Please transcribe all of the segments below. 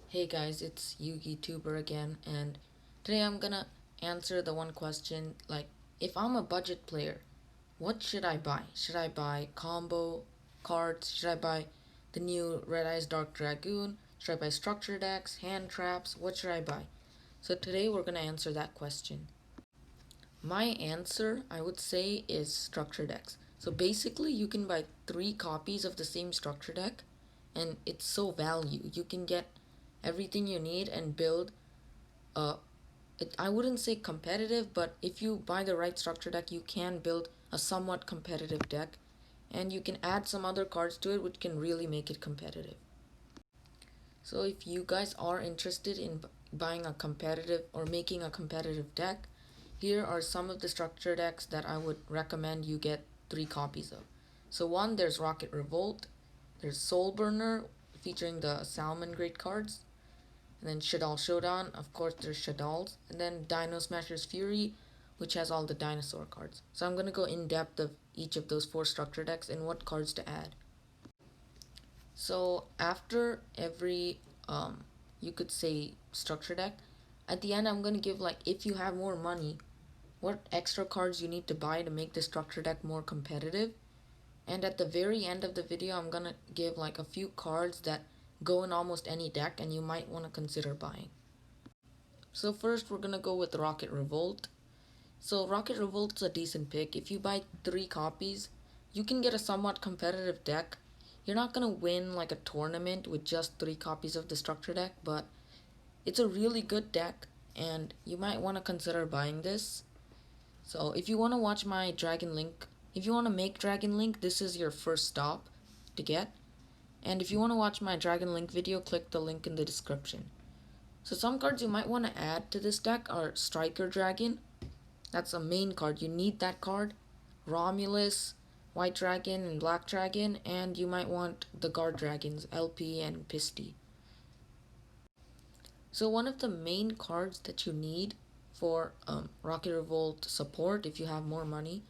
Hey guys, it's Yugioh again, and today I'm gonna answer the one question like, if I'm a budget player, what should I buy? Should I buy combo cards? Should I buy the new Red Eyes Dark Dragoon? Should I buy structure decks, hand traps? What should I buy? So today we're gonna answer that question. My answer, I would say, is structure decks. So basically, you can buy 3 copies of the same structure deck, and it's so value. You can get everything you need and build a. I wouldn't say competitive, but if you buy the right structure deck, you can build a somewhat competitive deck, and you can add some other cards to it, which can really make it competitive. So if you guys are interested in buying a competitive or making a competitive deck, here are some of the structure decks that I would recommend you get 3 copies of. So one, there's Rocket Revolt, there's Soul Burner featuring the Salmon Great cards, and then Showdown, of course there's Shaddolls, and then Dino Smasher's Fury, which has all the dinosaur cards. So I'm gonna go in depth of each of those 4 structure decks and what cards to add. So after every you could say structure deck, at the end I'm gonna give, like, if you have more money, what extra cards you need to buy to make the structure deck more competitive. And at the very end of the video, I'm gonna give like a few cards that go in almost any deck and you might want to consider buying. So first we're gonna go with Rocket Revolt. So Rocket Revolt's a decent pick. If you buy 3 copies, you can get a somewhat competitive deck. You're not gonna win like a tournament with just 3 copies of the structure deck, but it's a really good deck and you might want to consider buying this. So if you want to watch my Dragon Link, if you want to make Dragon Link, this is your first stop to get. And if you want to watch my Dragon Link video, click the link in the description. So some cards you might want to add to this deck are Striker Dragon. That's a main card. You need that card. Romulus, White Dragon, and Black Dragon. And you might want the Guard Dragons, LP and Pisty. So one of the main cards that you need for Rocket Revolt support, if you have more money,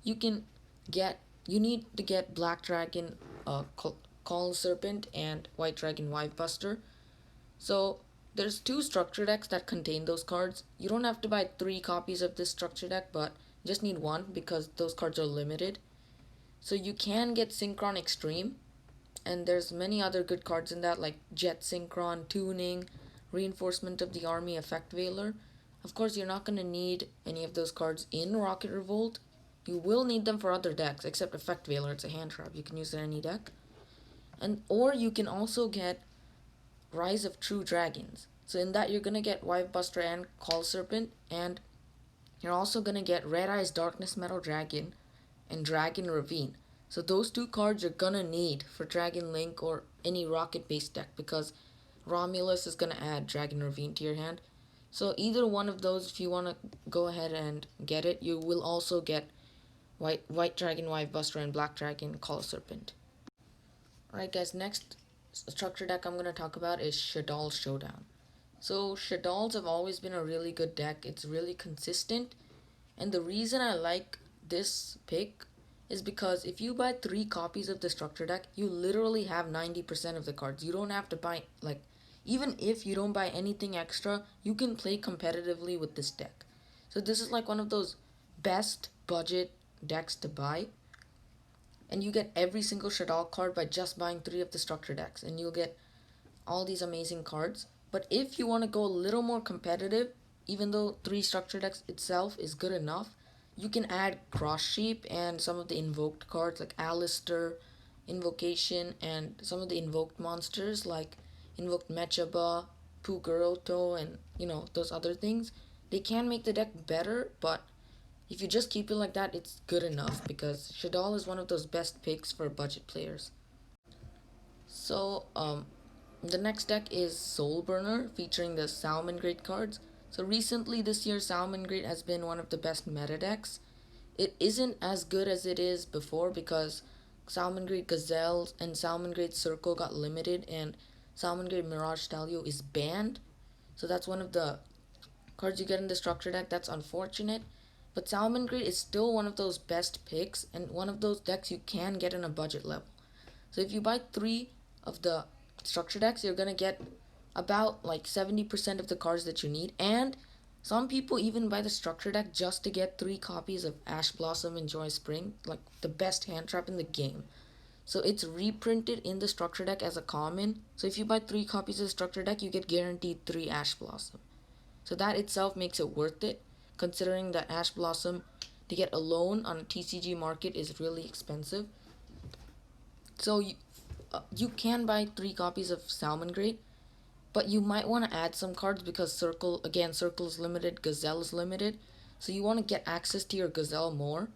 you need to get Black Dragon, Call Serpent, and White Dragon Wife Buster. So there's 2 structure decks that contain those cards. You don't have to buy 3 copies of this structure deck, but you just need one because those cards are limited. So you can get Synchron Extreme, and there's many other good cards in that, like Jet Synchron, Tuning, Reinforcement of the Army, Effect Veiler. Of course, you're not going to need any of those cards in Rocket Revolt. You will need them for other decks, except Effect Veiler. It's a hand trap. You can use it in any deck. Or you can also get Rise of True Dragons. So in that, you're going to get Wife Buster and Call Serpent, and you're also going to get Red Eyes Darkness Metal Dragon and Dragon Ravine. So those 2 cards you're gonna need for Dragon Link or any rocket based deck, because Romulus is gonna add Dragon Ravine to your hand. So either one of those, if you wanna go ahead and get it, you will also get White Dragon Wife Buster and Black Dragon Call Serpent. Alright guys, next structure deck I'm gonna talk about is Showdown. So Shaddolls have always been a really good deck. It's really consistent, and the reason I like this pick is because if you buy 3 copies of the structure deck, you literally have 90% of the cards. You don't have to buy, like, even if you don't buy anything extra, you can play competitively with this deck. So this is like one of those best budget decks to buy. And you get every single Shaddol card by just buying 3 of the structure decks, and you'll get all these amazing cards. But if you want to go a little more competitive, even though 3 structure decks itself is good enough, you can add Cross Sheep and some of the invoked cards like Alistair, Invocation, and some of the invoked monsters like Invoked Mechaba, Puguroto, and those other things. They can make the deck better, but if you just keep it like that, it's good enough because Shaddol is one of those best picks for budget players. So, the next deck is Soul Burner, featuring the Salmon Great cards. So recently this year, Salmon Great has been one of the best meta decks. It isn't as good as it is before because Salmon Great Gazelle and Salmon Great Circle got limited, and Salmon Great Mirage Stalio is banned. So that's one of the cards you get in the structure deck. That's unfortunate. But Salmon Great is still one of those best picks and one of those decks you can get in a budget level. So if you buy 3 of the structure decks, you're gonna get about like 70% of the cards that you need. And some people even buy the structure deck just to get 3 copies of Ash Blossom and Joy Spring, like the best hand trap in the game. So it's reprinted in the structure deck as a common. So if you buy 3 copies of the structure deck, you get guaranteed 3 Ash Blossom. So that itself makes it worth it, considering that Ash Blossom to get alone on a TCG market is really expensive. So you can buy 3 copies of Salmon Great, but you might want to add some cards because Circle is limited, Gazelle is limited. So you want to get access to your Gazelle more,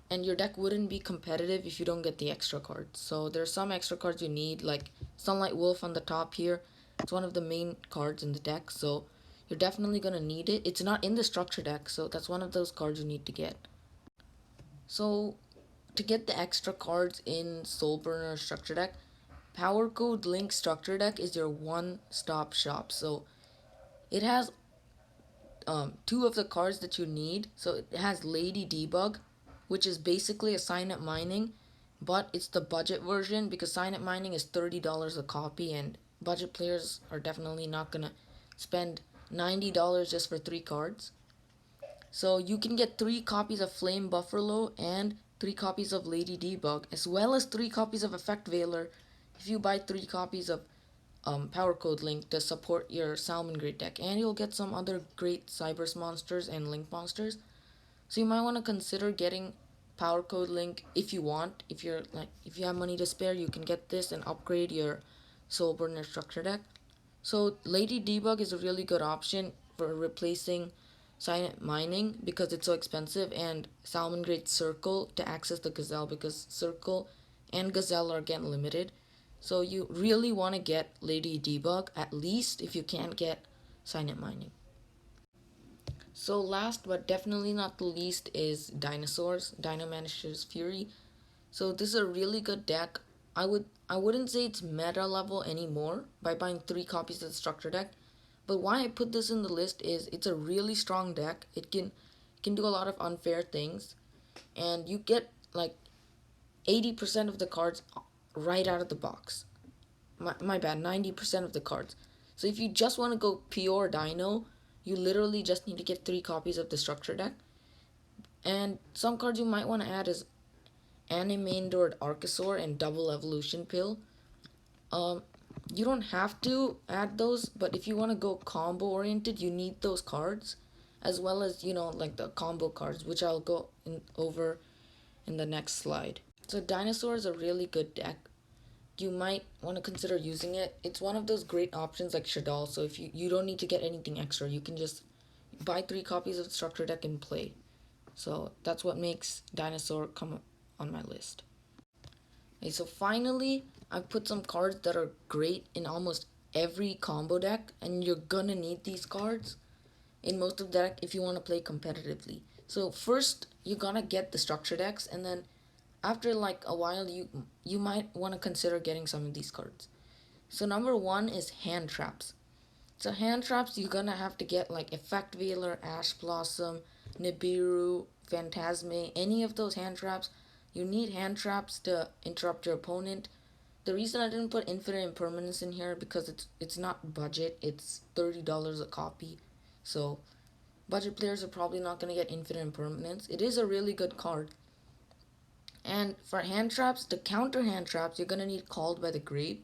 and your deck wouldn't be competitive if you don't get the extra cards. So there's some extra cards you need, like Sunlight Wolf on the top here. It's one of the main cards in the deck, so you're definitely gonna need it. It's not in the structure deck, so that's one of those cards you need to get. So to get the extra cards in Soulburner structure deck, Power Code Link structure deck is your one-stop shop. So it has 2 of the cards that you need. So it has Lady Debug, which is basically a sign up mining, but it's the budget version because sign up mining is $30 a copy, and budget players are definitely not gonna spend $90 just for 3 cards. So you can get 3 copies of Flame Buffalo and 3 copies of Lady Debug, as well as 3 copies of Effect Veiler if you buy 3 copies of Power Code Link to support your Salmon Great deck. And you'll get some other great Cybers monsters and Link monsters. So you might want to consider getting Power Code Link if you want. If you have money to spare, you can get this and upgrade your Soulburner structure deck. So Lady Debug is a really good option for replacing Silent Mining because it's so expensive, and Salmon Great Circle to access the Gazelle because Circle and Gazelle are again limited. So you really want to get Lady Debug at least if you can't get Silent Mining. So last but definitely not the least is Dinosaurs, Dino Manager's Fury. So this is a really good deck. I wouldn't say it's meta level anymore by buying 3 copies of the structure deck. But why I put this in the list is it's a really strong deck. It can do a lot of unfair things, and you get like 80% of the cards right out of the box. My bad, 90% of the cards. So if you just want to go pure Dino, you literally just need to get 3 copies of the structure deck. And some cards you might want to add is Animandored Archosaur and Double Evolution Pill. Um, you don't have to add those, but if you want to go combo oriented, you need those cards, as well as like the combo cards, which I'll go over in the next slide. So Dinosaur is a really good deck. You might want to consider using it. It's one of those great options like Showdown. So if you don't need to get anything extra, you can just buy 3 copies of the structure deck and play. So that's what makes Dinosaur come on my list. Okay, so finally, I've put some cards that are great in almost every combo deck, and you're gonna need these cards in most of the deck if you want to play competitively. So first, you're gonna get the structure decks, and then after like a while, you might want to consider getting some of these cards. So number one is hand traps. So hand traps, you're gonna have to get like Effect Veiler, Ash Blossom, Nibiru, Phantasme, any of those hand traps. You need hand traps to interrupt your opponent. The reason I didn't put Infinite Impermanence in here because it's not budget. It's $30 a copy. So budget players are probably not gonna get Infinite Impermanence. It is a really good card. And for hand traps, to counter hand traps, you're gonna need Called by the Grave.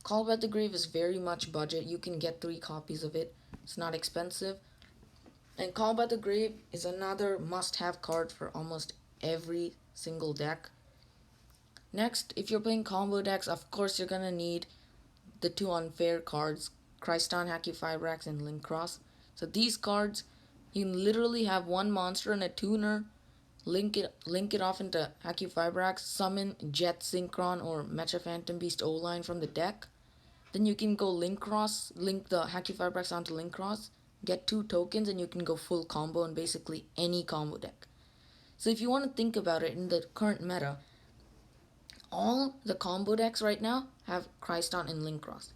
Called by the Grave is very much budget. You can get 3 copies of it. It's not expensive. And Called by the Grave is another must-have card for almost every single deck. Next, if you're playing combo decks, of course you're gonna need the 2 unfair cards, Christon, Hacky-Fibrax, and Link Cross. So these cards, you literally have one monster and a tuner, link it off into Hacky-Fibrax, summon Jet Synchron or Mecha Phantom Beast O-Line from the deck. Then you can go Link Cross, link the Hacky-Fibrax onto Link Cross, get 2 tokens, and you can go full combo in basically any combo deck. So if you want to think about it in the current meta, all the combo decks right now have Christon and Link Cross.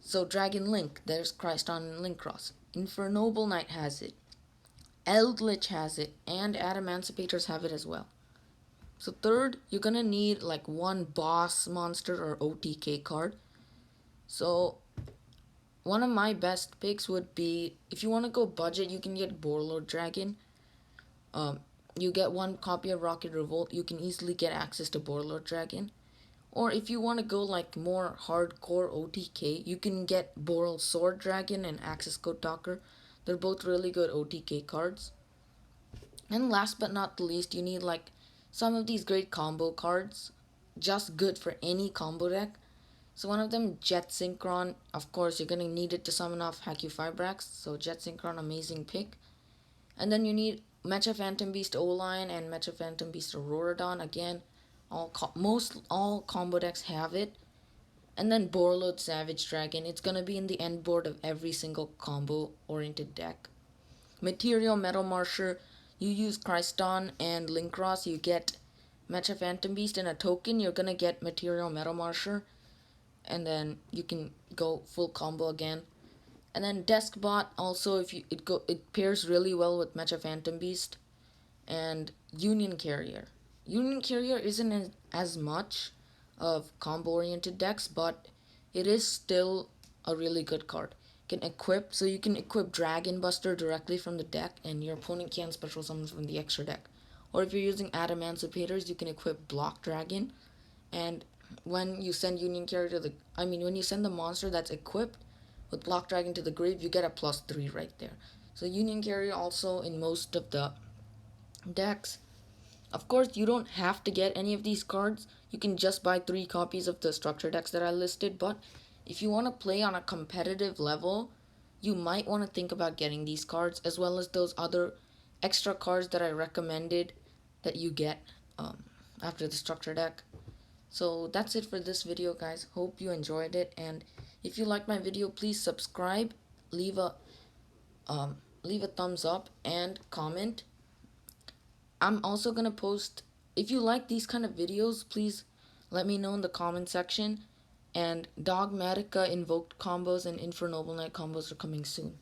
So Dragon Link, there's Christon and Link Cross. Infernoble Knight has it. Eldritch has it, and Adamancipators have it as well. So third, you're gonna need like one boss monster or OTK card. So one of my best picks would be, if you want to go budget, you can get Warlord Dragon. Um, you get one copy of Rocket Revolt, you can easily get access to Warlord Dragon. Or if you want to go like more hardcore OTK, you can get Boral Sword Dragon and Access Code Talker. They're both really good OTK cards. And last but not the least, you need like some of these great combo cards, just good for any combo deck. So one of them, Jet Synchron. Of course, you're gonna need it to summon off Haku Fibrax. So Jet Synchron, amazing pick. And then you need Mecha Phantom Beast O-Line and Mecha Phantom Beast Auroradon. Again, most all combo decks have it. And then Borload Savage Dragon. It's gonna be in the end board of every single combo oriented deck. Material Metal Marsher. You use Christon and Linkross. You get Mecha Phantom Beast and a token. You're gonna get Material Metal Marsher, and then you can go full combo again. And then Deskbot also, if you it pairs really well with Mecha Phantom Beast and Union Carrier. Union Carrier isn't as much of combo oriented decks, but it is still a really good card. You can equip, so you can equip Dragon Buster directly from the deck, and your opponent can special summon from the extra deck. Or if you're using Adamancipators, you can equip Block Dragon, and when you send Union Carrier to the, when you send the monster that's equipped with Block Dragon to the grave, you get a +3 right there. So Union Carrier also in most of the decks. Of course, you don't have to get any of these cards. You can just buy 3 copies of the structure decks that I listed, but if you want to play on a competitive level, you might want to think about getting these cards as well as those other extra cards that I recommended that you get after the structure deck. So that's it for this video, guys. Hope you enjoyed it, and if you like my video, please subscribe, leave a leave a thumbs up, and comment. I'm also gonna post, if you like these kind of videos, please let me know in the comment section. And Dogmatica Invoked combos and Infernoble Knight combos are coming soon.